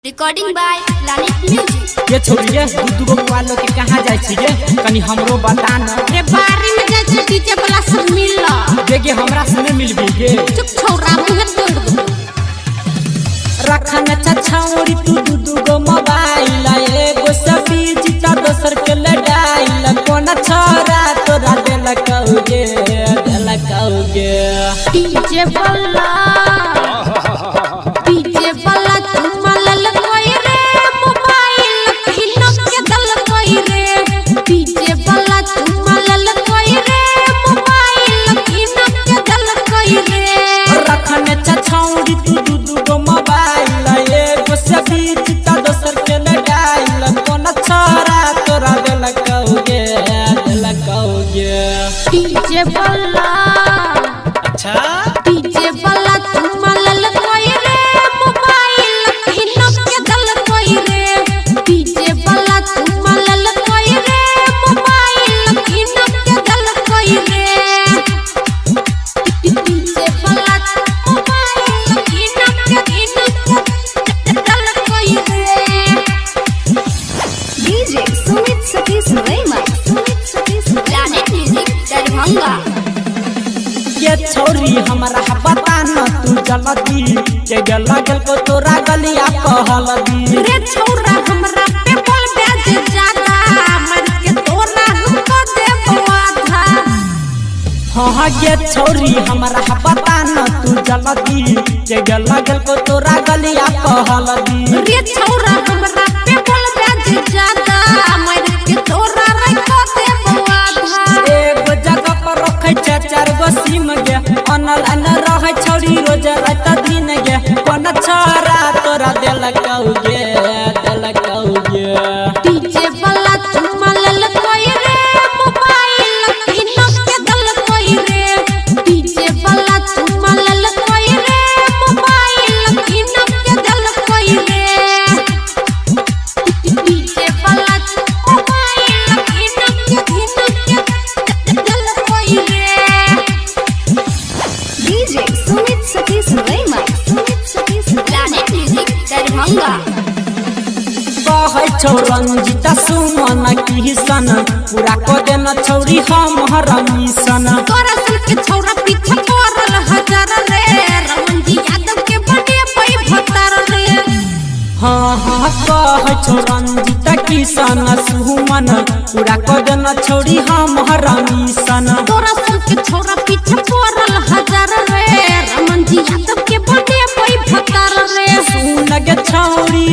Recording by लालित music. ये छोड़िए दूधू वालों के कहाँ जाए छिए कनी हमरो बता न रे बारी में जाए छे डीजे वाला सब मिलला देगे हमरा से मिल भी गे चुप छोरा मुंह तोड़ दो रखन छछौरी तू दूधू गो मोबाइल एगो सभी जीता दोसर के लड़ाई कोन छोरा तोरा देल कौगे डीजे वाला तुम लल कोई रे मोबाइल हिनो के दल कोई रे डीजे वाला तुम लल कोई रे मोबाइल हिनो के दल कोई रे रखन छछौरी तू दूधू गो मोबाइल एगो सभी जीता दोसर के लड़ाई कोन छोरा तोरा देल कौगे डीजे वाला अच्छा डीजे वाला तुम लल कोई रे मोबाइल हिनो के दल कोई रे डीजे वाला तुम लल कोई रे मोबाइल हिनो के दल कोई रे डीजे वाला मोबाइल हिनो के दल कोई रे डीजे सुमित सतीश रैमा लालित म्यूजिक दरभंगा। ये छोरी हमरा पता न तू जल्दी के लगल को तोरा गलिया कहलदी रे छोरा हमरा पे बोल बेज ज्यादा मर के तोरा हमको देबो आधा हां ये छोरी हमरा पता न तू जल्दी के लगल को तोरा गलिया कहलदी रे छोरा हमरा पे बोल बेज ज्यादा मर के तोरा हमको देबो आधा एगो जगह पर रखै चार गो सिम गे ऑनलाइन रहै छोरी रोज रात दिन गे कोन छोरा तोरा देल कौगे डीजे वाला तुम लल कोई रे मोबाइल हिनो के दल कोई रे डीजे वाला तुम लल कोई रे मोबाइल हिनो के दल कोई रे डीजे वाला मोबाइल हिनो के दल कोई रे डीजे सुमित सतीश रैमा लालित म्यूजिक दरभंगा। कहै छौ रंजिता सुमन किसन पूरा को देना छौरी हमर मिशन तोरा सन के छौरा पीछे पड़ल हजार रे रमन जी यादव के बने पई भतर रे हाँ कहै छौ रंजिता किसन सुमन पूरा को देना छौरी हमर मिशन तोरा सन के छौरा पीछे पड़ल हजार रे रमन जी यादव के बने पई भतर रे सुन गे छौरी